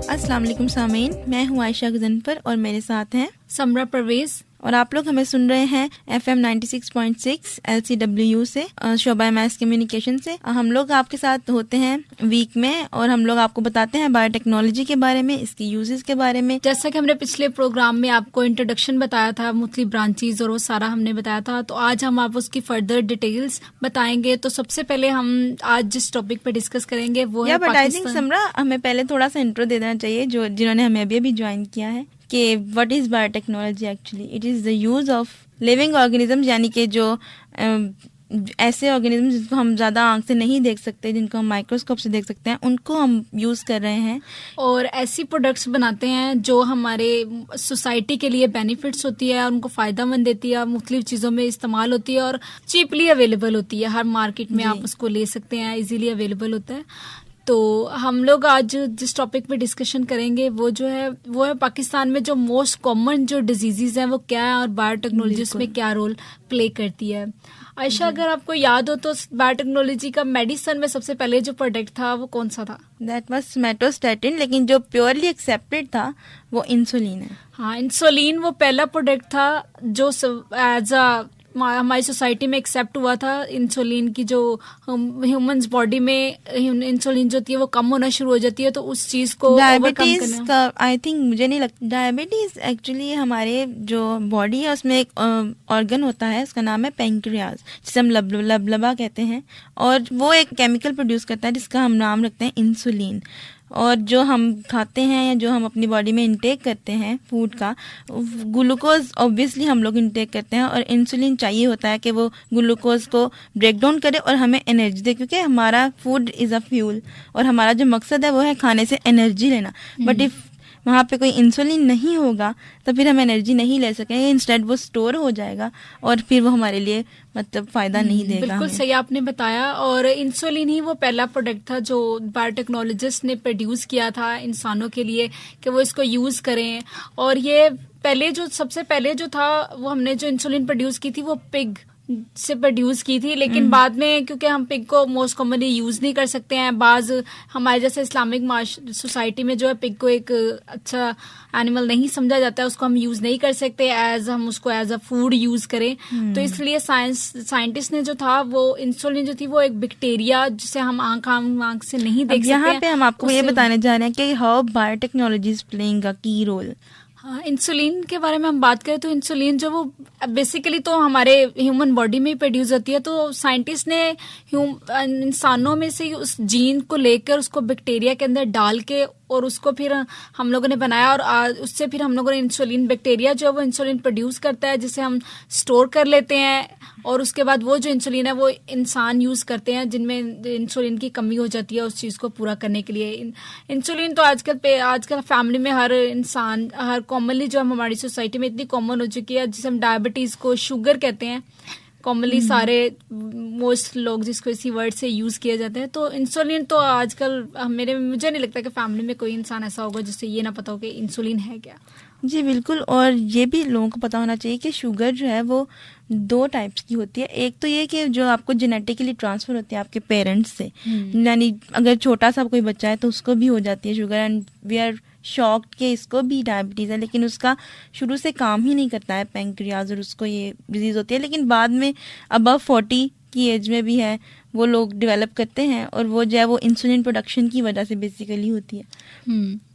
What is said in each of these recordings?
अस्सलाम वालेकुम सामीन, मैं हूँ आयशा गजनफर और मेरे साथ हैं समरा परवेज और आप लोग हमें सुन रहे हैं FM 96.6 LCWU से शोबा मैस कम्युनिकेशन से। हम लोग आपके साथ होते हैं वीक में और हम लोग आपको बताते हैं बायोटेक्नोलॉजी के बारे में, इसकी यूजेस के बारे में। जैसा कि हमने पिछले प्रोग्राम में आपको इंट्रोडक्शन बताया था, मुख्तलिफ ब्रांचेस और वो सारा हमने बताया था, तो आज हम आप उसकी फर्दर डिटेल्स बताएंगे। तो सबसे पहले हम आज जिस टॉपिक पे डिस्कस करेंगे वो है पाकिस्तान। समरा, हमें पहले थोड़ा सा इंट्रो दे देना चाहिए जो जिन्होंने हमें अभी ज्वाइन किया है कि what is biotechnology. Actually it is the use of living organism, यानी कि जो ऐसे ऑर्गेनिज्म जिनको हम ज़्यादा आंख से नहीं देख सकते, जिनको हम माइक्रोस्कोप से देख सकते हैं, उनको हम यूज़ कर रहे हैं और ऐसी प्रोडक्ट्स बनाते हैं जो हमारे सोसाइटी के लिए बेनिफिट्स होती है, उनको फ़ायदा मंद देती है, मुख्तलिफ चीज़ों में इस्तेमाल होती है और चीपली अवेलेबल होती है। हर मार्केट में आप उसको ले सकते हैं, इजीली अवेलेबल होता है। तो हम लोग आज जिस टॉपिक पे डिस्कशन करेंगे वो है पाकिस्तान में जो मोस्ट कॉमन जो डिजीजेज हैं वो क्या है और बायोटेक्नोलॉजी उसमें क्या रोल प्ले करती है। आयशा, अगर आपको याद हो तो बायोटेक्नोलॉजी का मेडिसिन में सबसे पहले जो प्रोडक्ट था वो कौन सा था? दैट वाज मेटोस्टैटिन, लेकिन जो प्योरली एक्सेप्टेड था वो इंसुलिन है। हाँ, इंसुलिन वो पहला प्रोडक्ट था जो एज अ हमारी सोसाइटी में एक्सेप्ट हुआ था। इंसुलिन की जो ह्यूमंस बॉडी में इंसुलिन जो होती है वो कम होना शुरू हो जाती है, तो उस चीज को डायबिटीज का आई थिंक मुझे नहीं लगता। डायबिटीज एक्चुअली हमारे जो बॉडी है उसमें एक ऑर्गन होता है, उसका नाम है पेंक्रियाज, जिसे हम लबलबा कहते हैं, और वो एक केमिकल प्रोड्यूस करता है जिसका हम नाम रखते हैं इंसुलिन। और जो हम खाते हैं या जो हम अपनी बॉडी में इंटेक करते हैं फूड का, ग्लूकोज ऑब्वियसली हम लोग इंटेक करते हैं और इंसुलिन चाहिए होता है कि वो ग्लूकोज को ब्रेक डाउन करे और हमें एनर्जी दे, क्योंकि हमारा फूड इज़ अ फ्यूल और हमारा जो मकसद है वो है खाने से एनर्जी लेना। बट इफ़ वहाँ पे कोई इंसुलिन नहीं होगा तो फिर हम एनर्जी नहीं ले सकेंगे, इंस्टेड वो स्टोर हो जाएगा और फिर वो हमारे लिए मतलब फ़ायदा नहीं देगा। बिल्कुल सही आपने बताया। और इंसुलिन ही वो पहला प्रोडक्ट था जो बायोटेक्नोलॉजिस्ट ने प्रोड्यूस किया था इंसानों के लिए कि वो इसको यूज़ करें। और ये सबसे पहले जो था वो हमने जो इंसुलिन प्रोड्यूस की थी वो पिग से प्रोड्यूस की थी, लेकिन बाद में क्योंकि हम पिग को मोस्ट कॉमनली यूज नहीं कर सकते हैं, बाज हमारे जैसे इस्लामिक सोसाइटी में जो है पिग को एक अच्छा एनिमल नहीं समझा जाता है, उसको हम यूज नहीं कर सकते हम उसको एज अ फूड यूज करें। तो इसलिए साइंटिस्ट ने जो था वो इंसुलिन जो थी वो एक बैक्टीरिया जिसे हम आंख से नहीं देख सकते। यहाँ पे हम आपको ये बताने जा रहे हैं कि how biotechnology is playing a की रोल। हाँ, इंसुलिन के बारे में हम बात करें तो इंसुलिन जो वो बेसिकली तो हमारे ह्यूमन बॉडी में ही प्रोड्यूस होती है। तो साइंटिस्ट ने इंसानों में से उस जीन को लेकर उसको बैक्टीरिया के अंदर डाल के और उसको फिर हम लोगों ने बनाया और उससे फिर हम लोगों ने इंसुलिन बैक्टीरिया जो है वो इंसुलिन प्रोड्यूस करता है जिसे हम स्टोर कर लेते हैं और उसके बाद वो जो इंसुलिन है वो इंसान यूज करते हैं जिनमें इंसुलिन की कमी हो जाती है उस चीज को पूरा करने के लिए। इंसुलिन तो आजकल फैमिली में हर कॉमनली जो हमारी सोसाइटी में इतनी कॉमन हो चुकी है, जिसे हम डायबिटीज को शुगर कहते हैं कॉमनली सारे मोस्ट लोग जिसको इसी वर्ड से यूज किए जाते हैं। तो इंसुलिन तो आजकल मुझे नहीं लगता कि फैमिली में कोई इंसान ऐसा होगा जिससे ये ना पता हो कि इंसुलिन है क्या। जी बिल्कुल, और ये भी लोगों को पता होना चाहिए कि शुगर जो है वो 2 टाइप्स की होती है। एक तो ये कि जो आपको जेनेटिकली ट्रांसफर होती है आपके पेरेंट्स से, यानी अगर छोटा सा कोई बच्चा है तो उसको भी हो जाती है sugar, and we are shocked कि इसको भी डायबिटीज़ है, लेकिन उसका शुरू से काम ही नहीं करता है पेंक्रियाज और उसको ये डिजीज़ होती है। लेकिन बाद में अबव 40 की एज में भी है वो लोग डेवलप करते हैं और वो जो है वो इंसुलिन प्रोडक्शन की वजह से बेसिकली होती है।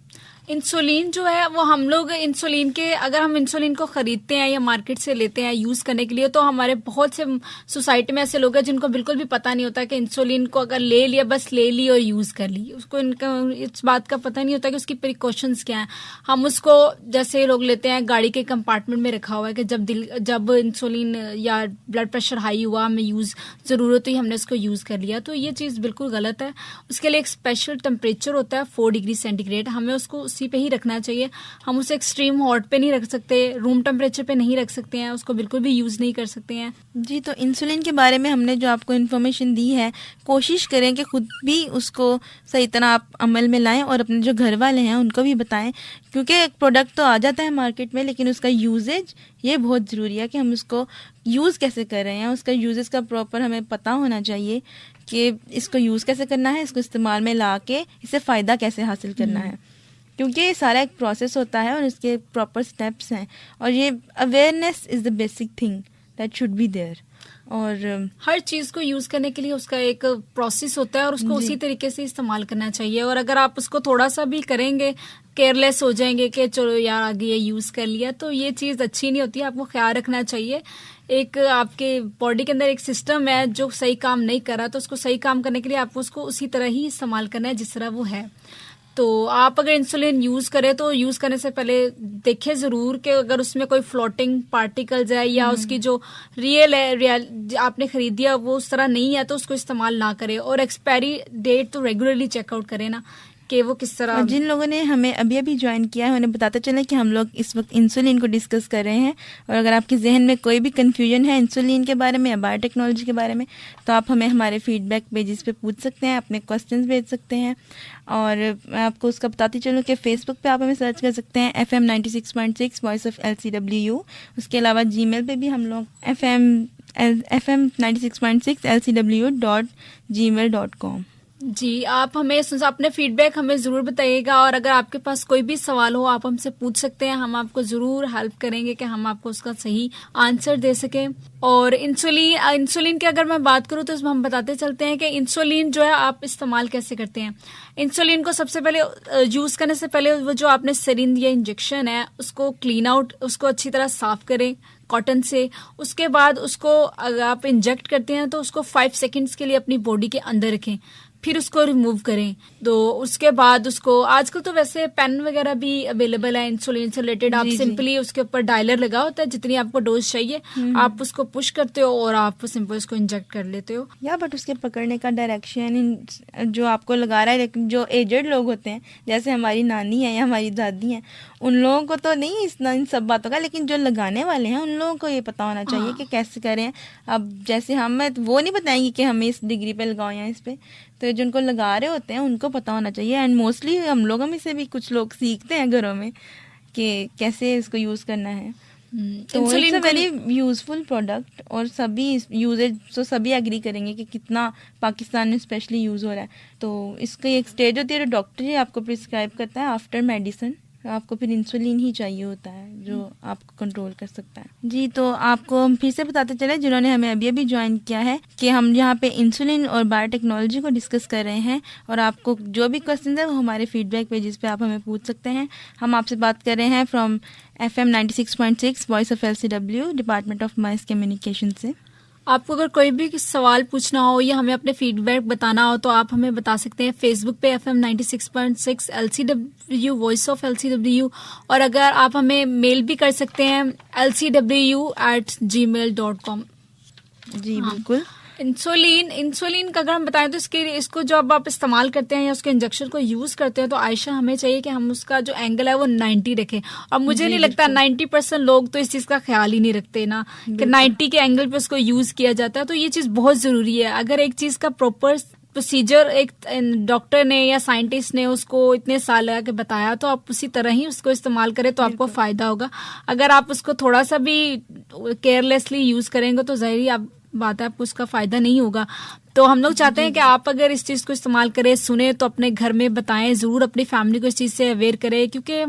इंसुलिन जो है वो हम लोग अगर हम इंसुलिन को खरीदते हैं या मार्केट से लेते हैं यूज करने के लिए, तो हमारे बहुत से सोसाइटी में ऐसे लोग हैं जिनको बिल्कुल भी पता नहीं होता कि इंसुलिन को अगर ले लिया बस ले ली और यूज कर ली, उसको इस बात का पता नहीं होता कि उसकी प्रिकॉशंस क्या हैं। हम उसको जैसे लोग लेते हैं गाड़ी के कंपार्टमेंट में रखा हुआ है कि जब इंसुलिन या ब्लड प्रेशर हाई हुआ हमें जरूरत हुई हमने उसको यूज कर लिया, तो ये चीज बिल्कुल गलत है। उसके लिए एक स्पेशल टेम्परेचर होता है 4 डिग्री सेंटीग्रेड, हमें उसको उसी पे ही रखना चाहिए। हम उसे एक्सट्रीम हॉट पे नहीं रख सकते, रूम टेम्परेचर पे नहीं रख सकते हैं, उसको बिल्कुल भी यूज़ नहीं कर सकते हैं। जी, तो इंसुलिन के बारे में हमने जो आपको इन्फॉर्मेशन दी है, कोशिश करें कि खुद भी उसको सही तरह आप अमल में लाएं और अपने जो घर वाले हैं उनको भी बताएं, क्योंकि एक प्रोडक्ट तो आ जाता है मार्केट में, लेकिन उसका यूजेज ये बहुत ज़रूरी है कि हम उसको यूज़ कैसे कर रहे हैं। उसका यूजेज का प्रॉपर हमें पता होना चाहिए कि इसको यूज़ कैसे करना है, इसको इस्तेमाल में ला के इससे फ़ायदा कैसे हासिल करना है, क्योंकि ये सारा एक प्रोसेस होता है और इसके प्रॉपर स्टेप्स हैं, और ये awareness is the basic thing that should be there. और हर चीज़ को यूज़ करने के लिए उसका एक प्रोसेस होता है और उसको उसी तरीके से इस्तेमाल करना चाहिए। और अगर आप उसको थोड़ा सा भी करेंगे, केयरलेस हो जाएंगे कि चलो यार आगे ये यूज़ कर लिया, तो ये चीज़ अच्छी नहीं होती है। आपको ख्याल रखना चाहिए। एक आपके बॉडी के अंदर एक सिस्टम है जो सही काम नहीं कर रहा, तो उसको सही काम करने के लिए आपको उसको उसी तरह ही इस्तेमाल करना है जिस तरह वो है। तो आप अगर इंसुलिन यूज़ करें तो यूज़ करने से पहले देखें ज़रूर कि अगर उसमें कोई फ्लोटिंग पार्टिकल्स है या उसकी जो रियल आपने खरीदी है वो उस तरह नहीं है, तो उसको इस्तेमाल ना करें। और एक्सपायरी डेट तो रेगुलरली चेकआउट करें ना कि वो किस तरह। और जिन लोगों ने हमें अभी अभी ज्वाइन किया है उन्हें बताते चलें कि हम लोग इस वक्त इंसुलिन को डिस्कस कर रहे हैं, और अगर आपके जहन में कोई भी कन्फ्यूजन है इंसुलिन के बारे में या बायोटेक्नोलॉजी के बारे में, तो आप हमें हमारे फीडबैक पेजेस पे पूछ सकते हैं, अपने क्वेश्चंस भेज सकते हैं। और मैं आपको उसका बताती चलूँ कि फेसबुक पे आप हमें सर्च कर सकते हैं FM 96.6 वॉइस ऑफ LCWU। उसके अलावा जीमेल पे भी हम लोग FM 96.6 LCW.gmail.com। जी, आप हमें अपने फीडबैक हमें ज़रूर बताइएगा। और अगर आपके पास कोई भी सवाल हो आप हमसे पूछ सकते हैं, हम आपको ज़रूर हेल्प करेंगे कि हम आपको उसका सही आंसर दे सकें। और इंसुलिन की अगर मैं बात करूँ तो इसमें हम बताते चलते हैं कि इंसुलिन जो है आप इस्तेमाल कैसे करते हैं। इंसुलिन को सबसे पहले यूज़ करने से पहले वो जो आपने सिरिंज या इंजेक्शन है उसको क्लीन आउट, उसको अच्छी तरह साफ़ करें कॉटन से। उसके बाद उसको अगर आप इंजेक्ट करते हैं तो उसको 5 सेकेंड्स के लिए अपनी बॉडी के अंदर रखें, फिर उसको रिमूव करें। तो उसके बाद उसको आजकल तो वैसे पेन वगैरह भी अवेलेबल है इंसुलिन से रिलेटेड। आप सिंपली उसके ऊपर डायलर लगा होता है, जितनी आपको डोज चाहिए आप उसको पुश करते हो और आप सिंपल उसको इंजेक्ट कर लेते हो। बट उसके पकड़ने का डायरेक्शन जो आपको लगा रहा है, लेकिन जो एजेड लोग होते हैं जैसे हमारी नानी है या हमारी दादी हैं, उन लोगों को तो नहीं इन सब बातों का, लेकिन जो लगाने वाले हैं उन लोगों को ये पता होना चाहिए कि कैसे करें। अब जैसे हम वो नहीं बताएंगे कि हमें इस डिग्री पे लगाओ या इस पे, तो जो उनको लगा रहे होते हैं उनको पता होना चाहिए। एंड मोस्टली हम लोगों में से भी कुछ लोग सीखते हैं घरों में कि कैसे इसको यूज़ करना है। तो it's a very useful product, और सभी यूजेज तो सभी एग्री करेंगे कि कितना पाकिस्तान में स्पेशली यूज़ हो रहा है। तो इसकी एक स्टेज होती है, डॉक्टर ही आपको प्रिस्क्राइब करता है आफ्टर मेडिसिन। आपको फिर इंसुलिन ही चाहिए होता है जो आपको कंट्रोल कर सकता है। जी, तो आपको हम फिर से बताते चले जिन्होंने हमें अभी अभी ज्वाइन किया है कि हम यहाँ पे इंसुलिन और बायोटेक्नोलॉजी को डिस्कस कर रहे हैं, और आपको जो भी क्वेश्चन है वो हमारे फीडबैक पेजेस पे आप हमें पूछ सकते हैं। हम आपसे बात कर रहे हैं from FM 96.6 voice of LCW, department of mass communication से। आपको अगर कोई भी सवाल पूछना हो या हमें अपने फीडबैक बताना हो तो आप हमें बता सकते हैं फेसबुक पे FM 96.6 LCW voice of LCW। और अगर आप हमें मेल भी कर सकते हैं lcw@gmail.com। जी बिल्कुल। इंसुलिन का अगर हम बताएं तो इसको जो अब आप इस्तेमाल करते हैं या उसके इंजेक्शन को यूज करते हैं, तो आयशा हमें चाहिए कि हम उसका जो एंगल है वो 90 रखें। और मुझे नहीं लगता 90% लोग तो इस चीज का ख्याल ही नहीं रखते ना कि 90 के एंगल पे उसको यूज किया जाता है। तो ये चीज बहुत जरूरी है। अगर एक चीज का प्रॉपर प्रोसीजर एक डॉक्टर ने या साइंटिस्ट ने उसको इतने साल लगा के बताया, तो आप उसी तरह ही उसको इस्तेमाल करें तो आपको फायदा होगा। अगर आप उसको थोड़ा सा भी केयरलेसली यूज करेंगे तो जाहिर ही बात है आपको उसका फायदा नहीं होगा। तो हम लोग चाहते हैं कि आप अगर इस चीज को इस्तेमाल करें, सुने तो अपने घर में बताएं, जरूर अपनी फैमिली को इस चीज से अवेयर करें, क्योंकि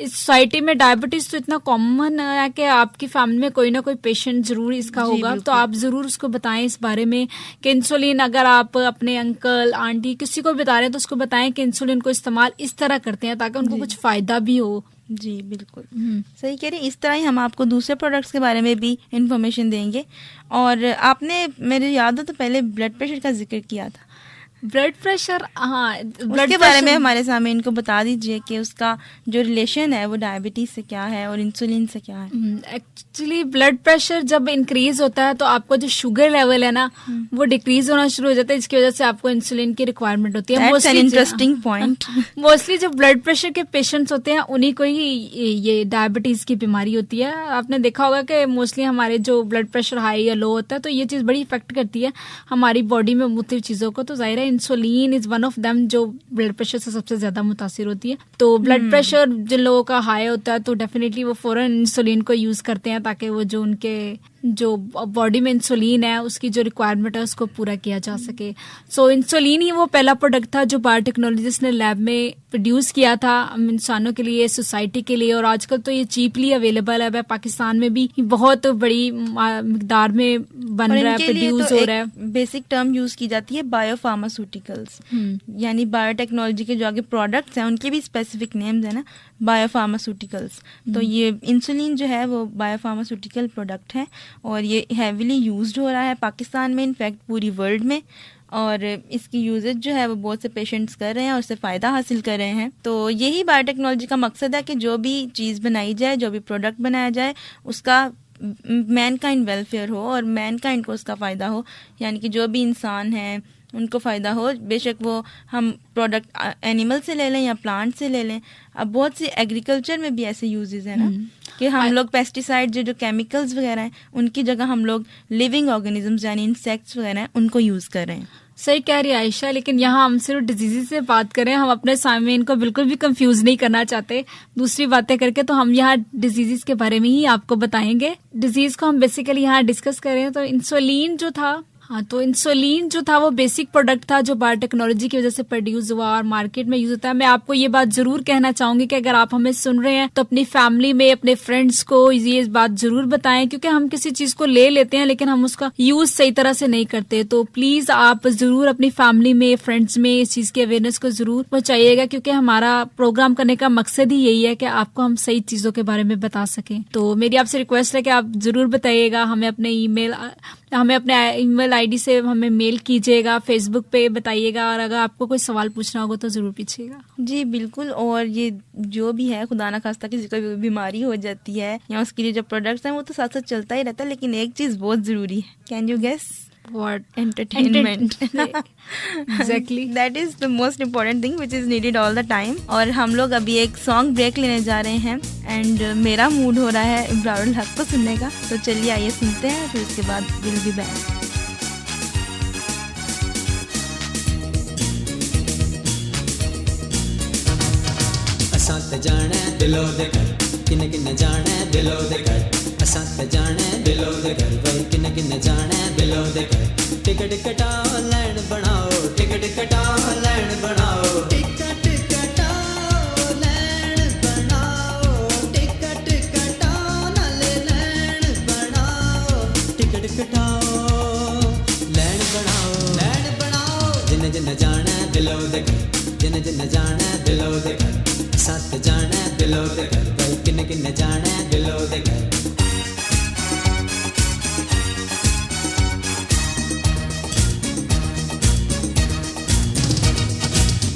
इस सोसाइटी में डायबिटीज तो इतना कॉमन है कि आपकी फैमिली में कोई ना कोई पेशेंट जरूर इसका होगा। तो आप जरूर उसको बताएं इस बारे में कि इंसुलिन, अगर आप अपने अंकल आंटी किसी को बता रहे हैं तो उसको बताएं कि इंसुलिन को इस्तेमाल इस तरह करते हैं ताकि उनको कुछ फायदा भी हो। जी बिल्कुल सही कह रही। इस तरह ही हम आपको दूसरे प्रोडक्ट्स के बारे में भी इंफॉर्मेशन देंगे। और आपने मेरे याद हो तो पहले ब्लड प्रेशर का जिक्र किया था, ब्लड प्रेशर, हाँ, उसके बारे में हमारे सामने इनको बता दीजिए कि उसका जो रिलेशन है वो डायबिटीज से क्या है और इंसुलिन से क्या है। एक्चुअली ब्लड प्रेशर जब इंक्रीज होता है तो आपको जो शुगर लेवल है ना वो डिक्रीज होना शुरू हो जाता है, जिसकी वजह से आपको इंसुलिन की रिक्वायरमेंट होती है। मोस्टली इंटरेस्टिंग पॉइंट, मोस्टली जो ब्लड प्रेशर के पेशेंट्स होते हैं उन्हीं को ही ये डायबिटीज की बीमारी होती है। आपने देखा होगा कि मोस्टली हमारे जो ब्लड प्रेशर हाई या लो होता है तो ये चीज बड़ी इफेक्ट करती है हमारी बॉडी में मुख्तलिफ चीजों को। तो जाहिर है insulin is one of them जो ब्लड प्रेशर से सबसे ज्यादा मुतासिर होती है। तो ब्लड प्रेशर जिन लोगों का हाई होता है तो डेफिनेटली वो फौरन इंसुलिन को यूज करते हैं ताकि वो जो उनके जो बॉडी में इंसुलिन है उसकी जो रिक्वायरमेंट है उसको पूरा किया जा सके। सो इंसुलिन ही वो पहला प्रोडक्ट था जो बायोटेक्नोलॉजिस्ट ने लैब में प्रोड्यूस किया था इंसानों के लिए, सोसाइटी के लिए, और आजकल तो ये चीपली अवेलेबल है। बाकिस्तान में भी बहुत बड़ी मिकदार में बन रहा है, प्रोड्यूस हो रहा है। बेसिक टर्म यूज की जाती है बायोफार्मास्यूटिकल्स, यानी बायोटेक्नोलॉजी के जो आगे प्रोडक्ट्स हैं उनके भी स्पेसिफिक नेम्स है ना, बायोफार्मास्यूटिकल्स। तो ये इंसुलिन जो है वो बायोफार्मास्यूटिकल प्रोडक्ट है और ये हैवीली यूज्ड हो रहा है पाकिस्तान में, इनफैक्ट पूरी वर्ल्ड में। और इसकी यूजेज जो है वो बहुत से पेशेंट्स कर रहे हैं और उससे फ़ायदा हासिल कर रहे हैं। तो यही बायोटेक्नोलॉजी का मकसद है कि जो भी चीज़ बनाई जाए, जो भी प्रोडक्ट बनाया जाए, उसका मैनकाइंड वेलफेयर हो और मैनकाइंड को उसका फ़ायदा हो, यानी कि जो भी इंसान है उनको फ़ायदा हो। बेशक वो हम प्रोडक्ट एनिमल से ले लें या प्लांट से ले लें। अब बहुत सी एग्रीकल्चर में भी ऐसे यूजेस हैं ना कि हम लोग पेस्टिसाइड जो केमिकल्स वगैरह हैं उनकी जगह हम लोग लिविंग ऑर्गेनिजम्स यानी इंसेक्ट्स वगैरह हैं उनको यूज़ कर रहे हैं। सही कह रही है आयशा, लेकिन यहाँ हम सिर्फ डिजीज से बात करें, हम अपने सामने इनको बिल्कुल भी कंफ्यूज नहीं करना चाहते दूसरी बातें करके। तो हम यहाँ डिजीज के बारे में ही आपको बताएंगे। डिजीज को हम बेसिकली यहाँ डिस्कस करें तो इंसुलिन जो था, हाँ, तो इंसुलिन जो था वो बेसिक प्रोडक्ट था जो बायोटेक्नोलॉजी की वजह से प्रोड्यूस हुआ और मार्केट में यूज होता है। मैं आपको ये बात जरूर कहना चाहूंगी कि अगर आप हमें सुन रहे हैं तो अपनी फैमिली में, अपने फ्रेंड्स को ये बात जरूर बताएं, क्योंकि हम किसी चीज को ले लेते हैं लेकिन हम उसका यूज सही तरह से नहीं करते। तो प्लीज आप जरूर अपनी फैमिली में, फ्रेंड्स में इस चीज की अवेयरनेस को जरूर पहुंचाइएगा, क्योंकि हमारा प्रोग्राम करने का मकसद ही यही है कि आपको हम सही चीजों के बारे में बता सकें। तो मेरी आपसे रिक्वेस्ट है कि आप जरूर बताइएगा, हमें अपने ईमेल आईडी से हमें मेल कीजिएगा, फेसबुक पे बताइएगा, और अगर आपको कोई सवाल पूछना होगा तो जरूर पूछिएगा। जी बिल्कुल। और ये जो भी है, खुदा ना खास्ता किसी को बीमारी हो जाती है या उसके लिए जो प्रोडक्ट्स हैं वो तो साथ साथ चलता ही रहता है, लेकिन एक चीज बहुत जरूरी है। Can you guess what? Entertainment. Exactly, that is the most important thing which is needed all the time. और हम लोग अभी एक सॉन्ग ब्रेक लेने जा रहे हैं एंड मेरा मूड हो रहा है इब्रारुल हक को सुनने का, तो चलिए आइए सुनते हैं, फिर उसके बाद विल बी बैक। असां ते जाना दिलो दे घर, किन्ने किन्ने जाना दिलो दे घर। असां ते जाना दिलो दे घर, भाई किन्ने किन्ने जाना दिलो दे घर। टिकट कटाओ लाइन बनाओ, टिकट कटाओ लाइन बनाओ, टिकट कटाओ लाइन बनाओ, टिकट कटाओ नाले लाइन बनाओ, टिकट कटाओ लाइन बनाओ, जिन्ने जिन्ने जाना दिलो दे घर, जिन्ने जिन्ने जाना दिलो दे घर। साथ जाना दिलो दे घर, भाई किन्ने किन्ने जाना दिलो दे घर।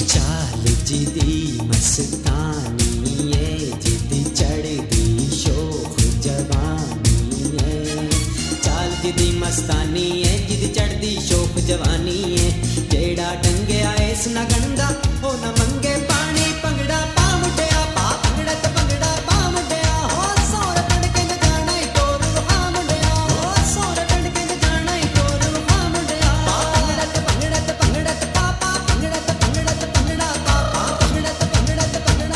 चाल जिदी मस्तानी है, जिदी चढ़दी शोख जवानी है। चाल जिदी मस्तानी है, जिदी चढ़दी शोख जवानी है। जेड़ा टंगे आए इस न गंदा हो न मंगे पानी, पंगड़ा पा मुंडिया पा पंगड़ा ते पंगड़ा पा मुंडिया। हो सोरे टंड के न जाना ही तोरू हा मुंडिया, हो सोरे टंड के न जाना ही तोरू हा मुंडिया। पा पंगड़ा ते पंगड़ा ते पंगड़ा ते पा पा पंगड़ा ते पंगड़ा ते पंगड़ा पा पा पंगड़ा ते पंगड़ा ते पंगड़ा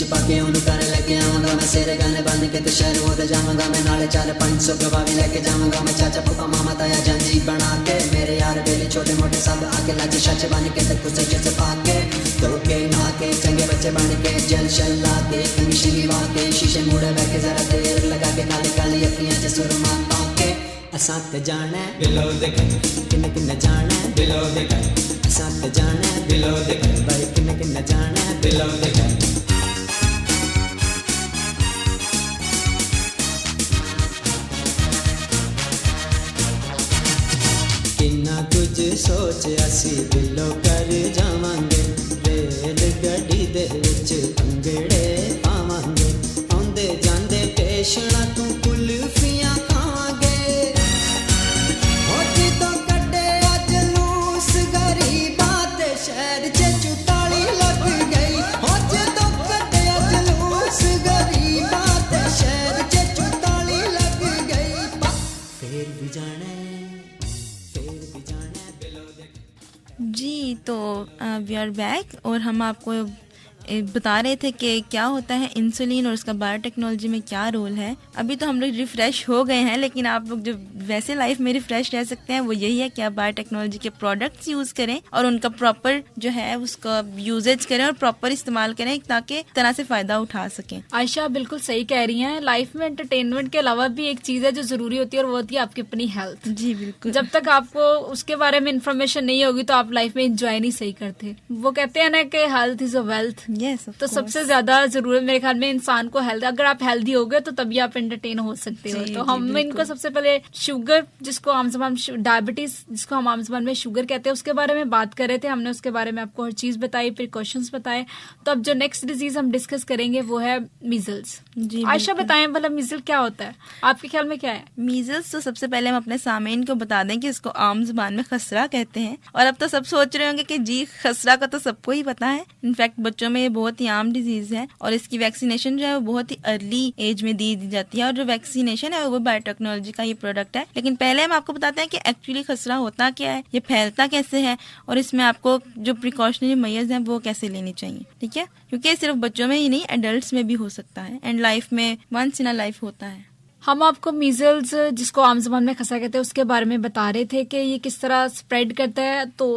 छुपा के उन्हें कर लेके आऊंगा मैं सिर गन बन के तो शहर हो जाऊंगा मैं नाले 4-500 गवाही लेके जाऊंगा मैं चाचा फूफा मामा ताया जंजी बना के मेरे यार बेली छोटे मोटे सब आके लाके सच बन के तो कुछ से पाके तो के ना के चंगे बच्चे बन के जल शल्ला के कंगी वाके शीशे मुड़े बैठे जरा देर लगा के काली काली अखियां च सुरमा पाके असां ते जाना बिलो दे घर किन्ने किन्ने जाना बिलो दे घर असां ते जाना बिलो दे घर भाई किन्ने किन्ने जाना बिलो दे घर किन्ना कुछ सोच असी बिलो कर जावांगे रेल गड्डी दे विच पंगड़े पावांगे आंदे जांदे पेशना तू कुल्फियां खावांगे हो जिदों कड्डे अज लूस गरीबा ते शहर च 44 लग गई हो जिदों कड्डे अज लूस गरीबा ते शहर च 44 लग गई फिर भी जाना जी। तो वी आर बैक और हम आपको बता रहे थे कि क्या होता है इंसुलिन और उसका बायोटेक्नोलॉजी में क्या रोल है। अभी तो हम लोग रिफ़्रेश हो गए हैं, लेकिन आप लोग जो वैसे लाइफ में रिफ़्रेश रह सकते हैं वो यही है कि आप बायोटेक्नोलॉजी के प्रोडक्ट्स यूज़ करें और उनका प्रॉपर जो है उसका यूजेज करें और प्रॉपर इस्तेमाल करें ताकि तरह से फ़ायदा उठा सकें। आयशा बिल्कुल सही कह रही हैं। लाइफ में एंटरटेनमेंट के अलावा भी एक चीज़ है जो ज़रूरी होती है और वो होती है आपकी अपनी हेल्थ। जी बिल्कुल। जब तक आपको उसके बारे में इन्फॉर्मेशन नहीं होगी तो आप लाइफ में इंजॉय नहीं सही करते। वो कहते हैं ना कि health is a wealth. Yes, तो सबसे ज्यादा जरूरत मेरे ख्याल में इंसान को हेल्थ, अगर आप हेल्दी हो गए तो तभी आप एंटरटेन हो सकते हो। तो हम इनको सबसे पहले शुगर, जिसको आम जबान डायबिटीज, जिसको हम आम जबान में शुगर कहते हैं, उसके बारे में बात कर रहे थे। हमने उसके बारे में आपको हर चीज बताई, प्रिकॉशंस बताए। तो अब जो नेक्स्ट डिजीज हम डिस्कस करेंगे वो है मीजल्स। आयशा बताएं भला मीजल क्या होता है, आपके ख्याल में क्या है? मीजल्स तो सबसे पहले हम अपने सामीन को बता दें कि इसको आम जुबान में खसरा कहते हैं। और अब तो सब सोच रहे होंगे कि जी खसरा का तो सबको ही पता है। इनफैक्ट बच्चों में ये बहुत ही आम डिजीज है और इसकी वैक्सीनेशन जो है वो बहुत ही अर्ली एज में दी जाती है। और जो वैक्सीनेशन है वो बायोटेक्नोलॉजी का ही प्रोडक्ट है। लेकिन पहले हम आपको बताते हैं कि एक्चुअली खसरा होता क्या है, ये फैलता कैसे है और इसमें आपको जो प्रिकॉशनरी मेजर्स हैं वो कैसे लेनी चाहिए। ठीक है, क्योंकि ये सिर्फ बच्चों में ही नहीं, एडल्ट्स में भी हो सकता है एंड लाइफ में वंस इन अ लाइफ होता है। हम आपको मीजल्स, जिसको आम ज़बान में खसरा कहते हैं, उसके बारे में बता रहे थे कि ये किस तरह स्प्रेड करता है। तो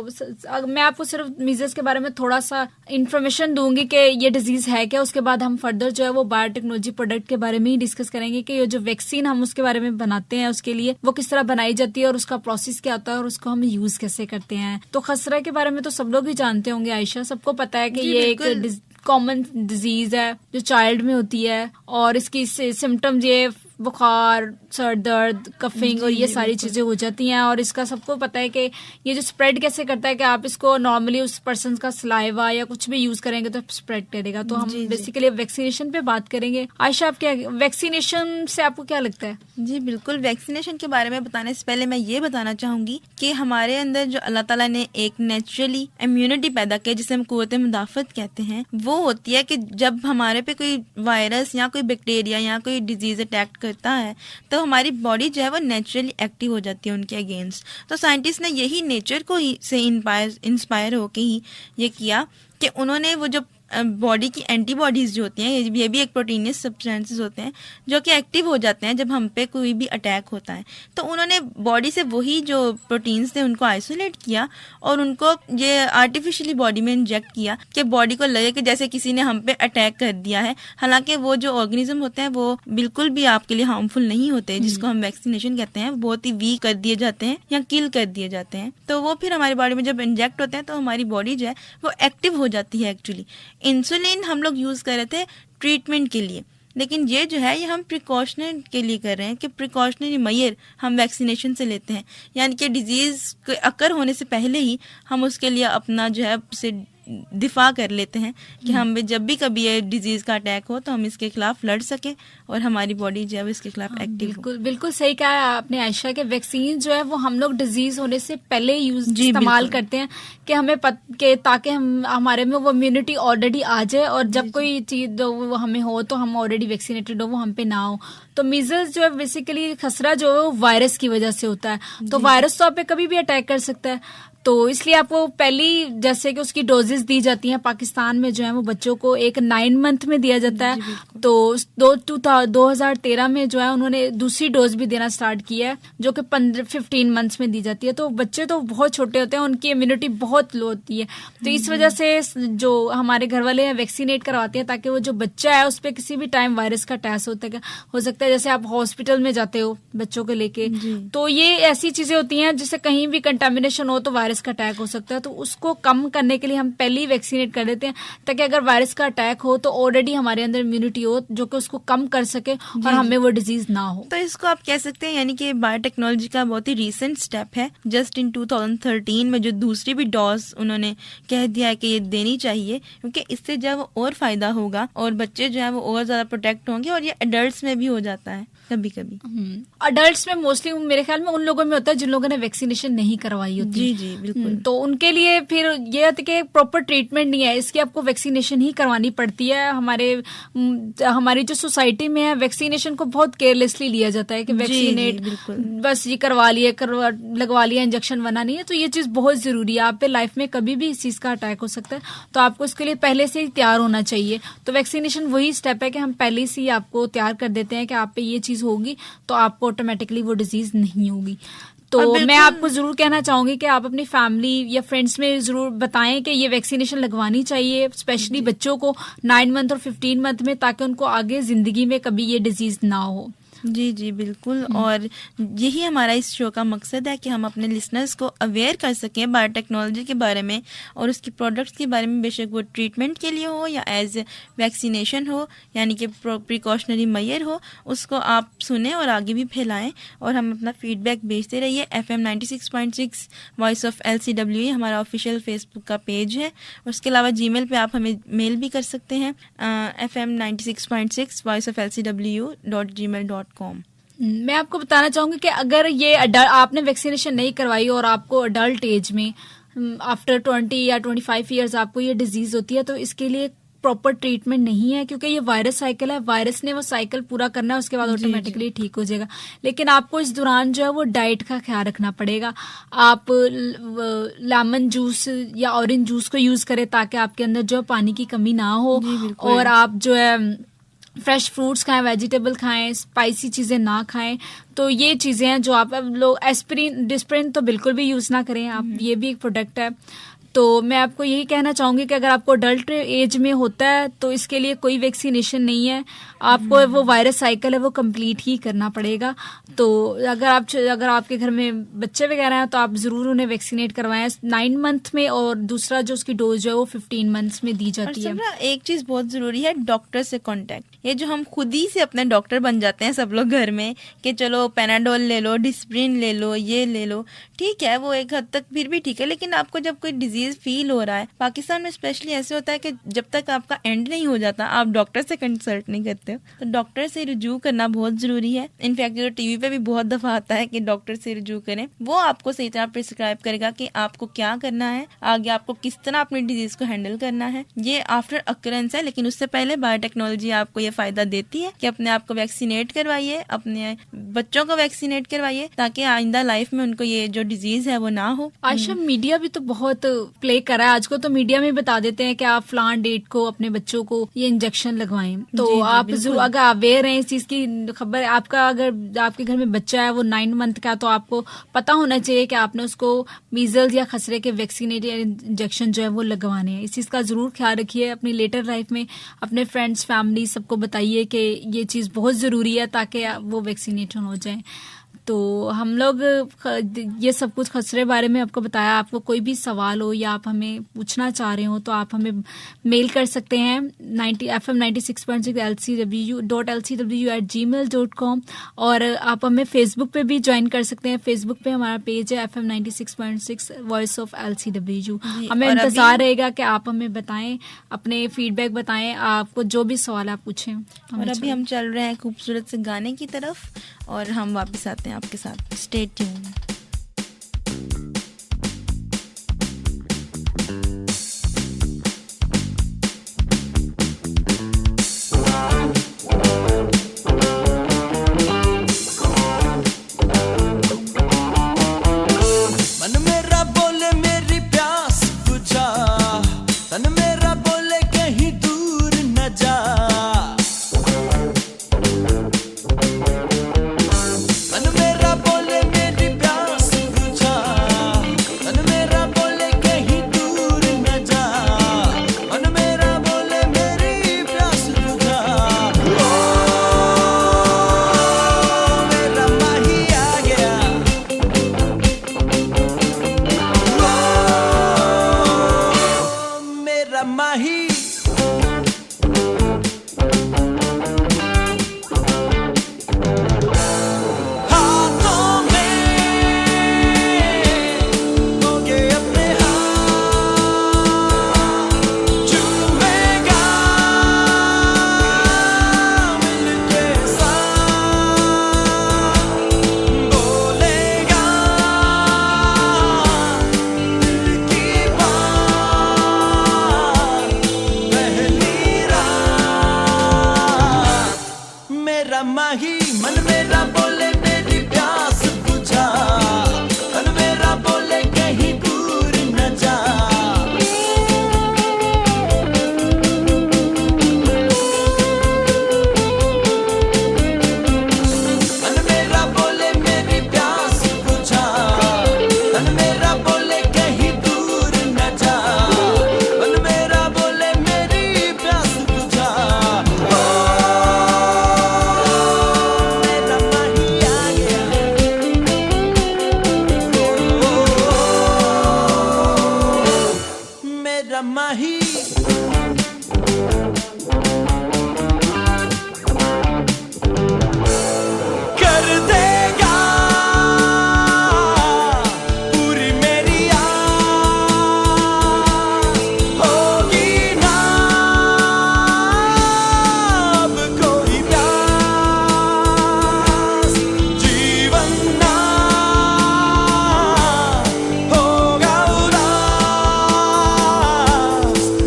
मैं आपको सिर्फ मीजल्स के बारे में थोड़ा सा इन्फॉर्मेशन दूंगी कि ये डिजीज है क्या। उसके बाद हम फर्दर जो है वो बायोटेक्नोलॉजी प्रोडक्ट के बारे में ही डिस्कस करेंगे कि ये जो वैक्सीन हम उसके बारे में बनाते हैं उसके लिए वो किस तरह बनाई जाती है और उसका प्रोसेस क्या होता है और उसको हम यूज कैसे करते हैं। तो खसरा के बारे में तो सब लोग ही जानते होंगे आयशा, सबको पता है कि ये एक कॉमन डिजीज है जो चाइल्ड में होती है और इसकी सिम्टम्स ये बुखार, सर दर्द, कफिंग और ये सारी चीजें हो जाती हैं। और इसका सबको पता है कि ये जो स्प्रेड कैसे करता है कि आप इसको नॉर्मली उस पर्सन का सलाइवा या कुछ भी यूज करेंगे तो स्प्रेड करेगा। तो हम बेसिकली वैक्सीनेशन पे बात करेंगे। आयशा, आप क्या वैक्सीनेशन से आपको क्या लगता है? जी बिल्कुल, वैक्सीनेशन के बारे में बताने से पहले मैं ये बताना चाहूंगी कि हमारे अंदर जो अल्लाह ताला ने एक नेचुरली इम्यूनिटी पैदा किया जिसे हम कुव्वत मुदाफत कहते हैं, वो होती है कि जब हमारे पे कोई वायरस या कोई बैक्टीरिया या कोई डिजीज अटैक करता है तो हमारी बॉडी जो है वो नेचुरली एक्टिव हो जाती है उनके अगेंस्ट। तो साइंटिस्ट ने यही नेचर को ही से इंस्पायर होके ही ये किया कि उन्होंने वो जो बॉडी की एंटीबॉडीज जो होती हैं, ये भी एक प्रोटीनियस सब्सटेंसेस होते हैं जो कि एक्टिव हो जाते हैं जब हम पे कोई भी अटैक होता है। तो उन्होंने बॉडी से वही जो प्रोटीन्स थे उनको आइसोलेट किया और उनको ये आर्टिफिशियली बॉडी में इंजेक्ट किया कि बॉडी को लगे कि जैसे किसी ने हम पे अटैक कर दिया है। हालांकि वो जो ऑर्गेनिज्म होते हैं वो बिल्कुल भी आपके लिए हार्मफुल नहीं होते, जिसको हम वैक्सीनेशन कहते हैं, बहुत ही वीक कर दिए जाते हैं या किल कर दिए जाते हैं। तो वो फिर हमारी बॉडी में जब इंजेक्ट होते हैं तो हमारी बॉडी जो है वो एक्टिव हो जाती है। एक्चुअली इंसुलिन हम लोग यूज कर रहे थे ट्रीटमेंट के लिए, लेकिन ये जो है ये हम प्रिकॉशनरी के लिए कर रहे हैं कि प्रिकॉशनरी मेजर हम वैक्सीनेशन से लेते हैं, यानी कि डिजीज के अकर होने से पहले ही हम उसके लिए अपना जो है उसे दिफा कर लेते हैं कि हम जब भी कभी ये डिजीज का अटैक हो तो हम इसके खिलाफ लड़ सके और हमारी बॉडी जो है इसके खिलाफ एक्टिव हो। बिल्कुल सही कहा आपने आयशा के वैक्सीन जो है वो हम लोग डिजीज होने से पहले इस्तेमाल करते हैं कि हमें ताकि हम हमारे में वो इम्यूनिटी ऑलरेडी आ जाए और जब कोई चीज वो हमें हो तो हम ऑलरेडी वैक्सीनेटेड हो, वो हम पे ना हो। तो मीजल्स जो है बेसिकली खसरा जो है वो वायरस की वजह से होता है। तो वायरस तो आप पे कभी भी अटैक कर सकता है, तो इसलिए आपको पहली जैसे कि उसकी डोजेज डोजेस दी जाती हैं पाकिस्तान में जो है वो बच्चों को एक 9 मंथ में दिया जाता है। तो 2013 में जो है उन्होंने दूसरी डोज भी देना स्टार्ट किया है जो कि 15 मंथ्स में दी जाती है। तो बच्चे तो बहुत छोटे होते हैं, उनकी इम्यूनिटी बहुत लो होती है, तो इस वजह से जो हमारे घर वाले हैं वैक्सीनेट करवाते हैं ताकि वो जो बच्चा है उस पर किसी भी टाइम वायरस का अटैक हो सकता है। जैसे आप हॉस्पिटल में जाते हो बच्चों को लेके, तो ये ऐसी चीजें होती हैं जिससे कहीं भी कंटामिनेशन हो तो वायरस का अटैक हो सकता है। तो उसको कम करने के लिए हम पहले ही वैक्सीनेट कर देते हैं ताकि अगर वायरस का अटैक हो तो ऑलरेडी हमारे अंदर इम्यूनिटी हो जो कि उसको कम कर सके और हमें वो डिजीज ना हो। तो इसको आप कह सकते हैं यानी कि बायोटेक्नोलॉजी का बहुत ही रीसेंट स्टेप है। जस्ट इन 2013 में जो दूसरी भी डोज उन्होंने कह दिया है कि ये देनी चाहिए, क्योंकि इससे जब और फायदा होगा और बच्चे जो है वो और ज्यादा प्रोटेक्ट होंगे। और ये अडल्ट्स में भी हो जाता है कभी कभी। अडल्ट्स में मोस्टली मेरे ख्याल में उन लोगों में होता है जिन लोगों ने वैक्सीनेशन नहीं करवाई होती। जी जी बिल्कुल। तो उनके लिए फिर ये होता है कि प्रॉपर ट्रीटमेंट नहीं है, इसकी आपको वैक्सीनेशन ही करवानी पड़ती है। हमारी जो सोसाइटी में है वैक्सीनेशन को बहुत केयरलेसली लिया जाता है कि वैक्सीनेट बस ये करवा लिया लगवा लिया, इंजेक्शन बना नहीं है। तो ये चीज बहुत जरूरी है। आप पे लाइफ में कभी भी इस चीज का अटैक हो सकता है, तो आपको इसके लिए पहले से ही तैयार होना चाहिए। तो वैक्सीनेशन वही स्टेप है कि हम पहले से ही आपको तैयार कर देते हैं कि आप पे ये चीज होगी तो आपको ऑटोमेटिकली वो डिजीज नहीं होगी। तो मैं आपको जरूर कहना चाहूंगी कि आप अपनी फैमिली या फ्रेंड्स में जरूर बताएं कि ये वैक्सीनेशन लगवानी चाहिए, स्पेशली बच्चों को 9 मंथ और 15 मंथ में, ताकि उनको आगे जिंदगी में कभी ये डिजीज ना हो। जी जी बिल्कुल। और यही हमारा इस शो का मकसद है कि हम अपने लिसनर्स को अवेयर कर सकें बायोटेक्नोलॉजी के बारे में और उसकी प्रोडक्ट्स के बारे में, बेशक वो ट्रीटमेंट के लिए हो या एज वैक्सीनेशन हो, यानी कि प्रिकॉशनरी मेजर हो, उसको आप सुने और आगे भी फैलाएं। और हम अपना फीडबैक भेजते रहिए। FM 96.6 वॉइस ऑफ LCWE हमारा ऑफिशियल फेसबुक का पेज है। उसके अलावा जीमेल पे आप हमें मेल भी कर सकते हैं FM 96.6 वॉइस ऑफ LCWE.gmail.com। मैं आपको बताना चाहूंगी कि अगर ये आपने वैक्सीनेशन नहीं करवाई और आपको अडल्ट एज में आफ्टर 20 या 25 ईयर्स आपको ये डिजीज होती है, तो इसके लिए प्रॉपर ट्रीटमेंट नहीं है, क्योंकि ये वायरस साइकिल है। वायरस ने वो साइकिल पूरा करना है, उसके बाद ऑटोमेटिकली ठीक हो जाएगा। लेकिन आपको इस दौरान जो है वो डाइट का ख्याल रखना पड़ेगा। आप लेमन जूस या ऑरेंज जूस को यूज करें ताकि आपके अंदर जो पानी की कमी ना हो। और आप जो है फ्रेश फ्रूट्स खाएं, वेजिटेबल खाएं, स्पाइसी चीजें ना खाएं। तो ये चीजें हैं जो आप लोग एस्पिरिन डिस्प्रिन तो बिल्कुल भी यूज ना करें आप, ये भी एक प्रोडक्ट है। तो मैं आपको यही कहना चाहूंगी कि अगर आपको अडल्ट एज में होता है तो इसके लिए कोई वैक्सीनेशन नहीं है, आपको वो वायरस साइकिल है वो कंप्लीट ही करना पड़ेगा। तो अगर आपके घर में बच्चे वगैरह हैं तो आप जरूर उन्हें वैक्सीनेट करवाएं 9 मंथ में, और दूसरा जो उसकी डोज है वो 15 मंथ्स में दी जाती है। एक चीज बहुत जरूरी है, डॉक्टर से कांटेक्ट। ये जो हम खुद ही से अपने डॉक्टर बन जाते हैं सब लोग घर में कि चलो पैनाडोल ले लो, डिस्प्रिन ले लो, ये ले लो, ठीक है वो एक हद तक फिर भी ठीक है। लेकिन आपको जब कोई डिजीज फील हो रहा है, पाकिस्तान में स्पेशली ऐसे होता है कि जब तक आपका एंड नहीं हो जाता आप डॉक्टर से कंसल्ट नहीं करते हो। तो डॉक्टर से रुजू करना बहुत जरूरी है। इनफैक्ट जो टीवी पे भी बहुत दफा आता है कि डॉक्टर से रुजू करें, वो आपको सही तरह प्रिस्क्राइब करेगा कि आपको क्या करना है, आगे आपको किस तरह अपनी डिजीज को हैंडल करना है। ये आफ्टर अकरेंस है, लेकिन उससे पहले बायोटेक्नोलॉजी आपको ये फायदा देती है कि अपने आप को वैक्सीनेट करवाइए, अपने बच्चों को वैक्सीनेट करवाइए, ताकि आइंदा लाइफ में उनको ये जो डिजीज है वो ना हो। आयशा, मीडिया भी तो बहुत प्ले कर रहा है आजकल। तो मीडिया में बता देते हैं कि आप फलान डेट को अपने बच्चों को ये इंजेक्शन लगवाएं। तो आप जरूर अगर अवेयर हैं इस चीज की खबर, आपका अगर आपके घर में बच्चा है वो 9 मंथ का, तो आपको पता होना चाहिए कि आपने उसको मीजल्स या खसरे के वैक्सीनेट या इंजेक्शन जो है वो लगवाने हैं। इस चीज का जरूर ख्याल रखिए। अपनी लेटर लाइफ में अपने फ्रेंड्स, फैमिली सबको बताइए कि ये चीज बहुत जरूरी है ताकि वो वैक्सीनेशन हो जाए। तो हम लोग ये सब कुछ खसरे बारे में आपको बताया। आपको कोई भी सवाल हो या आप हमें पूछना चाह रहे हो तो आप हमें मेल कर सकते हैं FM 96.6 LCW.LCW@gmail.com। और आप हमें फेसबुक पे भी ज्वाइन कर सकते हैं। फेसबुक पे हमारा पेज है FM 96.6 वॉइस ऑफ LCW। हमें इंतजार रहेगा कि आप हमें बताएं, अपने फीडबैक बताएं, आपको जो भी सवाल आप पूछें। और अभी हम चल रहे हैं खूबसूरत से गाने की तरफ और हम वापस आते हैं आपके साथ। Stay tuned. मन मेरा बोले मेरी प्यास बुझा, माही कर देगा पूरी मेरी आस, होगी ना अब कोई प्यास, जीवन ना होगा उदास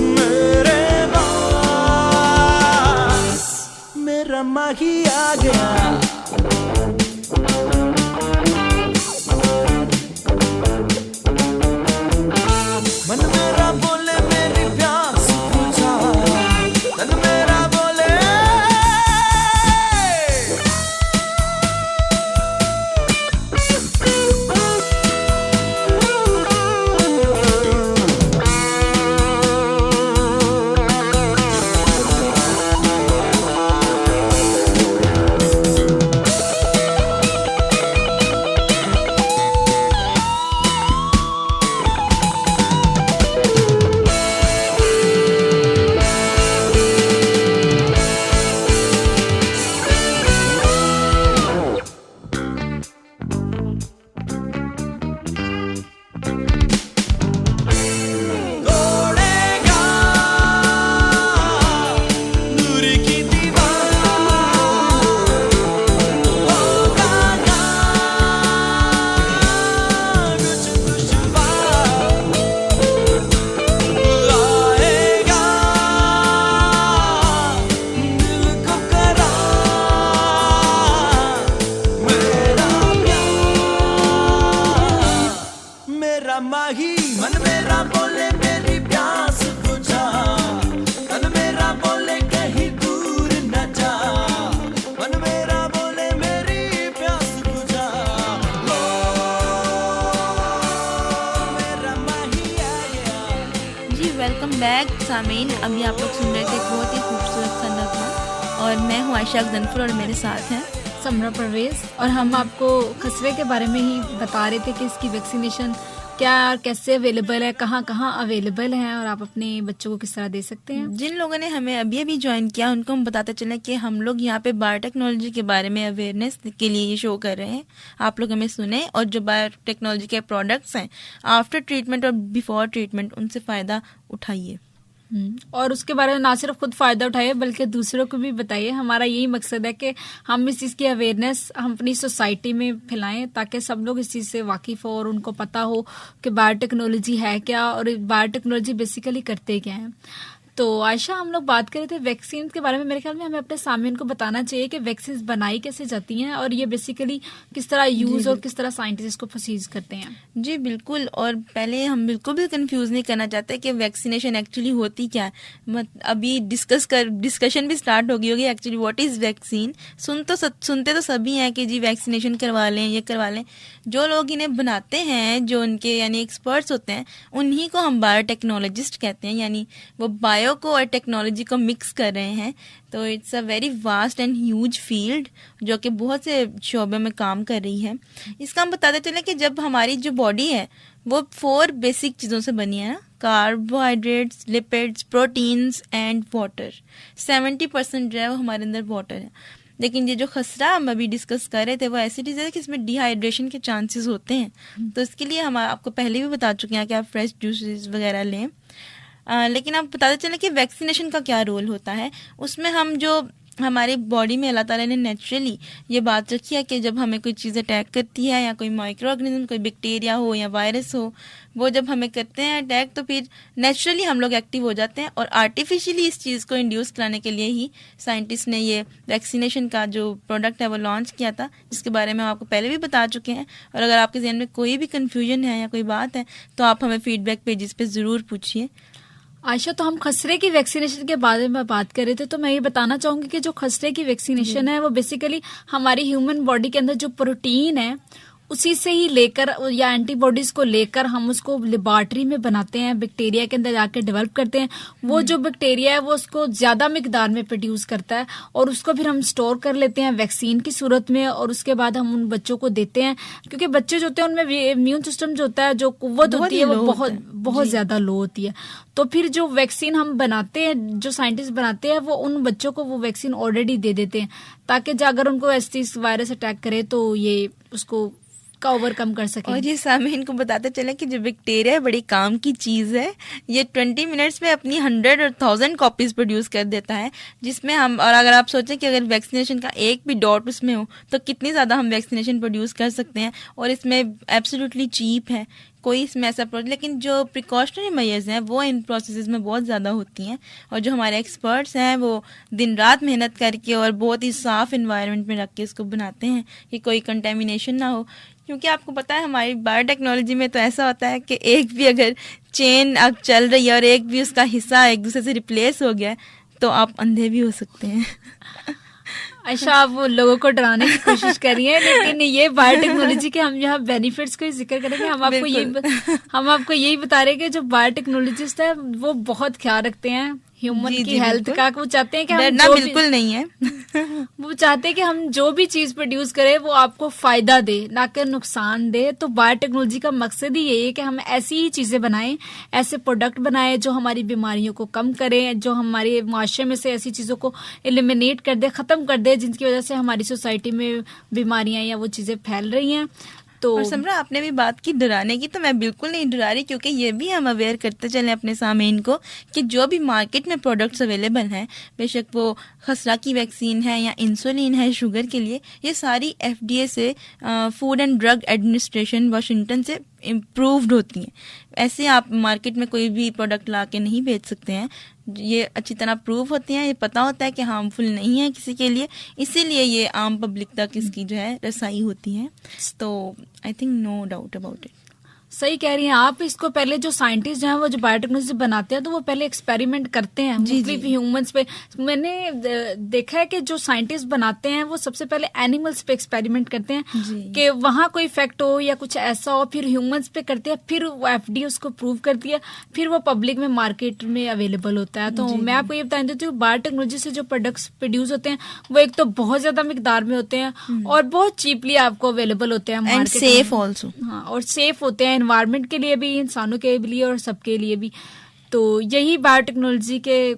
मेरे पास, मेरा माही आ गया। मन मेरा बोले मेरी प्यास बुझा, तन मेरा बोले तोड़ेगा दूर की दीवार, होगा ना कुछ दुश्वार, आएगा दिल को करार मेरा प्यार, मेरा माही। मन मेरा बोले मेरी प्यास बुझा, तन मेरा बोले कहीं दूर न जा, मन मेरा बोले मेरी प्यास बुझा, ओ मेरा माही आ गया। जी वेलकम बैक सामीन। अभी आप लोग सुन रहे थे एक बहुत ही खूबसूरत सा नगमा, और मैं हूँ आयशा गजनफर और मेरे साथ हैं समरा परवेज। और हम आपको खसरे के बारे में ही बता रहे थे कि इसकी वैक्सीनेशन क्या और कैसे अवेलेबल है, कहाँ कहाँ अवेलेबल है, और आप अपने बच्चों को किस तरह दे सकते हैं। जिन लोगों ने हमें अभी अभी ज्वाइन किया उनको हम बताते चले कि हम लोग यहाँ पे बायोटेक्नोलॉजी के बारे में अवेयरनेस के लिए ये शो कर रहे हैं। आप लोग हमें सुने और जो बायोटेक्नोलॉजी के प्रोडक्ट्स हैं आफ्टर ट्रीटमेंट और बिफोर ट्रीटमेंट उनसे फ़ायदा उठाइए। और उसके बारे में ना सिर्फ खुद फायदा उठाइए बल्कि दूसरों को भी बताइए। हमारा यही मकसद है कि हम इस चीज़ की अवेयरनेस हम अपनी सोसाइटी में फैलाएं ताकि सब लोग इस चीज़ से वाकिफ हो और उनको पता हो कि बायोटेक्नोलॉजी है क्या और बायोटेक्नोलॉजी बेसिकली करते क्या है। तो आयशा, हम लोग बात कर रहे थे वैक्सीन के बारे में। मेरे ख्याल में हमें अपने सामने को बताना चाहिए कि वैक्सीन बनाई कैसे जाती हैं और ये बेसिकली किस तरह यूज और किस तरह साइंटिस्ट इसको प्रोसीज करते हैं। जी बिल्कुल। और पहले हम बिल्कुल भी कंफ्यूज नहीं करना चाहते कि वैक्सीनेशन एक्चुअली होती क्या है। अभी डिस्कशन भी स्टार्ट हो गई होगी एक्चुअली व्हाट इज वैक्सीन। सुनते तो सभी हैं कि जी वैक्सीनेशन करवा लें, ये करवा लें। जो लोग इन्हें बनाते हैं, जो उनके यानी एक्सपर्ट्स होते हैं, उन्हीं को हम बायोटेक्नोलॉजिस्ट कहते हैं। यानी वो बायो को और टेक्नोलॉजी को मिक्स कर रहे हैं। तो it's a very vast and huge field जो कि बहुत से शोबे में काम कर रही है। इसका हम बताते चले कि जब हमारी जो बॉडी है वो 4 बेसिक चीज़ों से बनी है ना, carbohydrates, lipids, proteins and water. 70% जो है वो हमारे अंदर वाटर है। लेकिन ये जो खसरा हम अभी डिस्कस कर रहे थे वो ऐसी चीज़ है कि इसमें डिहाइड्रेशन के चांसेस होते हैं। तो इसके लिए हम आपको पहले भी बता चुके हैं कि आप फ्रेश जूसेस वगैरह लें। लेकिन आप बताते चलें कि वैक्सीनेशन का क्या रोल होता है। उसमें हम जो हमारी बॉडी में अल्लाह ताला ने नेचुरली ये बात रखी है कि जब हमें कोई चीज़ अटैक करती है या कोई माइक्रो ऑर्गेनिज्म, कोई बैक्टीरिया हो या वायरस हो, वो जब हमें करते हैं अटैक तो फिर नेचुरली हम लोग एक्टिव हो जाते हैं। और आर्टिफिशियली इस चीज़ को इंड्यूस कराने के लिए ही साइंटिस्ट ने ये वैक्सीनेशन का जो प्रोडक्ट है वो लॉन्च किया था, जिसके बारे में हम आपको पहले भी बता चुके हैं। और अगर आपके जहन में कोई भी कन्फ्यूजन है या कोई बात है तो आप हमें फीडबैक पेजेस पे ज़रूर पूछिए। आयशा, तो हम खसरे की वैक्सीनेशन के बारे में बात कर रहे थे, तो मैं ये बताना चाहूंगी कि जो खसरे की वैक्सीनेशन है वो बेसिकली हमारी ह्यूमन बॉडी के अंदर जो प्रोटीन है उसी से ही लेकर या एंटीबॉडीज को लेकर हम उसको लेबोरेटरी में बनाते हैं, बैक्टीरिया के अंदर जाकर डेवलप करते हैं। वो जो बैक्टीरिया है वो उसको ज्यादा मिकदार में प्रोड्यूस करता है और उसको फिर हम स्टोर कर लेते हैं वैक्सीन की सूरत में, और उसके बाद हम उन बच्चों को देते हैं। क्योंकि बच्चे जो होते हैं उनमें इम्यून सिस्टम जो होता है, जो कुव्वत होती है वो बहुत ज्यादा लो होती है। तो फिर जो वैक्सीन हम बनाते हैं, जो साइंटिस्ट बनाते हैं, वो उन बच्चों को वो वैक्सीन ऑलरेडी दे देते हैं, ताकि अगर उनको ऐसी वायरस अटैक करे तो ये उसको का ओवरकम कर सके। और ये सामीन को बताते चले कि जो बैक्टीरिया है बड़ी काम की चीज़ है। ये 20 मिनट्स में अपनी 100 और 1000 कॉपीज प्रोड्यूस कर देता है, जिसमें हम, और अगर आप सोचें कि अगर वैक्सीनेशन का एक भी डॉट उसमें हो तो कितनी ज़्यादा हम वैक्सीनेशन प्रोड्यूस कर सकते हैं। और इसमें एब्सोल्युटली चीप है, कोई इसमें ऐसा लेकिन जो प्रिकॉशनरी मेजर्स हैं वो इन प्रोसेसेस में बहुत ज़्यादा होती हैं। और जो हमारे एक्सपर्ट्स हैं वो दिन रात मेहनत करके और बहुत ही साफ़ इन्वायरमेंट में रख के इसको बनाते हैं कि कोई कंटेमिनेशन ना हो। क्योंकि आपको पता है हमारी बायोटेक्नोलॉजी में तो ऐसा होता है कि एक भी अगर चेन अब चल रही है और एक भी उसका हिस्सा एक दूसरे से रिप्लेस हो गया तो आप अंधे भी हो सकते हैं। अच्छा, आप लोगों को डराने की कोशिश कर रही हैं, लेकिन ये बायोटेक्नोलॉजी के हम यहाँ बेनिफिट्स को जिक्र करेंगे। हम आपको यही बता रहे हैं कि जो बायोटेक्नोलॉजिस्ट है वो बहुत ख्याल रखते हैं ह्यूमन की हेल्थ का। वो चाहते हैं कि हम डरना बिल्कुल नहीं है। वो चाहते हैं कि हम जो भी चीज प्रोड्यूस करें वो आपको फायदा दे, ना कि नुकसान दे। तो बायोटेक्नोलॉजी का मकसद ही यही है कि हम ऐसी ही चीजें बनाएं, ऐसे प्रोडक्ट बनाएं जो हमारी बीमारियों को कम करें, जो हमारे माशरे में से ऐसी चीजों को एलिमिनेट कर दे, खत्म कर दे, जिनकी वजह से हमारी सोसाइटी में बीमारियां या वो चीजें फैल रही हैं। तो और समरा, आपने भी बात की डराने की, तो मैं बिल्कुल नहीं डरा रही, क्योंकि ये भी हम अवेयर करते चलें अपने सामीन को कि जो भी मार्केट में प्रोडक्ट्स अवेलेबल हैं, बेशक वो खसरा की वैक्सीन है या इंसुलिन है शुगर के लिए, ये सारी FDA से food and drug administration Washington से इम्प्रूव्ड होती हैं। ऐसे आप मार्केट में कोई भी प्रोडक्ट ला के नहीं बेच सकते हैं। ये अच्छी तरह प्रूव होते हैं, ये पता होता है कि हार्मफुल नहीं है किसी के लिए, इसीलिए ये आम पब्लिक तक इसकी जो है रसाई होती है। तो I think no doubt about it. सही कह रही हैं आप। इसको पहले जो साइंटिस्ट हैं वो जो बायोटेक्नोलॉजी बनाते हैं तो वो पहले एक्सपेरिमेंट करते हैं मुख्तलिफ ह्यूमंस पे। मैंने देखा है कि जो साइंटिस्ट बनाते हैं वो सबसे पहले एनिमल्स पे एक्सपेरिमेंट करते हैं कि वहां कोई इफेक्ट हो या कुछ ऐसा हो, फिर ह्यूमंस पे करते हैं, फिर वो FDA उसको प्रूव करती है, फिर वो पब्लिक में मार्केट में अवेलेबल होता है। तो मैं आपको ये बता देती हूँ, बायोटेक्नोलॉजी से जो प्रोडक्ट्स प्रोड्यूस होते हैं वो एक तो बहुत ज्यादा मिकदार में होते हैं और बहुत चीपली आपको अवेलेबल होते हैं मार्केट में। Safe also. हाँ, और सेफ होते हैं एनवायरनमेंट के लिए भी, इंसानों के लिए और सबके लिए भी। तो यही बायोटेक्नोलॉजी के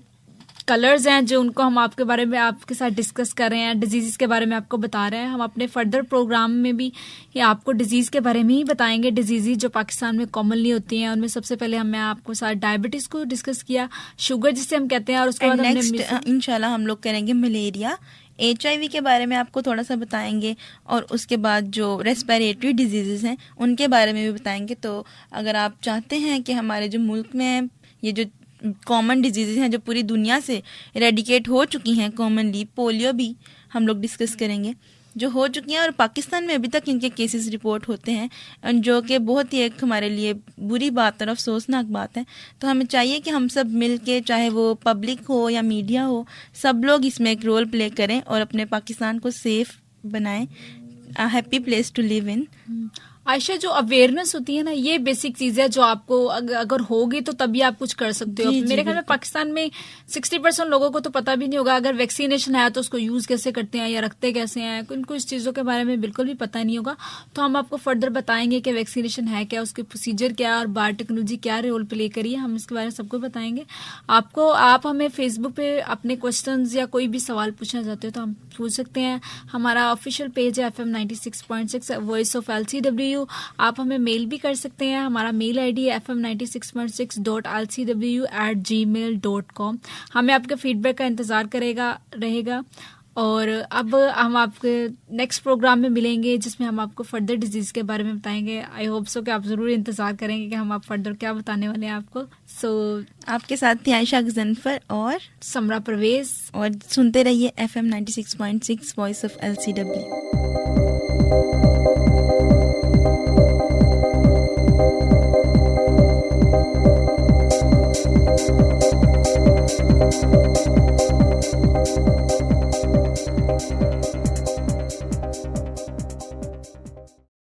कलर्स हैं जो उनको हम आपके बारे में आपके साथ डिस्कस कर रहे हैं, डिजीज़ के बारे में आपको बता रहे हैं। हम अपने फर्दर प्रोग्राम में भी ये आपको डिजीज़ के बारे में ही बताएंगे, डिजीज़ जो पाकिस्तान में कॉमनली होती हैं। उनमें सबसे पहले हमने आपको साथ डायबिटीज़ को डिस्कस किया, शुगर जिसे हम कहते हैं, और उसके बाद नेक्स्ट इंशाल्लाह हम लोग करेंगे मलेरिया, HIV के बारे में आपको थोड़ा सा बताएंगे, और उसके बाद जो रेस्पिरेटरी डिजीज़ हैं उनके बारे में भी बताएंगे। तो अगर आप चाहते हैं कि हमारे जो मुल्क में ये जो कॉमन डिजीज़ हैं जो पूरी दुनिया से इरेडिकेट हो चुकी हैं, कॉमनली पोलियो भी हम लोग डिस्कस करेंगे जो हो चुकी हैं, और पाकिस्तान में अभी तक इनके केसेस रिपोर्ट होते हैं, जो कि बहुत ही एक हमारे लिए बुरी बात और अफसोसनाक बात है। तो हमें चाहिए कि हम सब मिल के, चाहे वो पब्लिक हो या मीडिया हो, सब लोग इसमें एक रोल प्ले करें और अपने पाकिस्तान को सेफ बनाएं, a happy place to live in. Ayesha, जो अवेयरनेस होती है ना, ये बेसिक चीज है जो आपको अगर होगी तो तभी आप कुछ कर सकते हो। मेरे ख्याल में पाकिस्तान में 60% लोगों को तो पता भी नहीं होगा अगर वैक्सीनेशन है तो उसको यूज कैसे करते हैं या रखते कैसे हैं, इनको इस चीजों के बारे में बिल्कुल भी पता नहीं होगा। तो हम आपको फर्दर बताएंगे कि वैक्सीनेशन है क्या, उसके प्रोसीजर क्या, और बायोटेक्नोलॉजी क्या रोल प्ले करी है, हम इसके बारे में सबको बताएंगे आपको। आप हमें फेसबुक पे अपने क्वेश्चन या कोई भी सवाल पूछना चाहते हो तो हम पूछ सकते हैं। हमारा ऑफिशियल पेज है FM 96.6 वॉइस ऑफ LCW। आप हमें मेल भी कर सकते हैं, हमारा मेल ID है fm96.6.lcw@gmail.com। हमें आपके फीडबैक का इंतजार रहेगा। और अब हम आपके नेक्स्ट प्रोग्राम में मिलेंगे जिसमें हम आपको फर्दर डिजीज के बारे में बताएंगे। आई होप सो कि आप जरूर इंतजार करेंगे कि हम आप फर्दर क्या बताने वाले हैं आपको। आपके साथ थी आयशा गजनफर और समरा परवेज, और सुनते रहिए FM 96.6 वॉइस ऑफ LCW।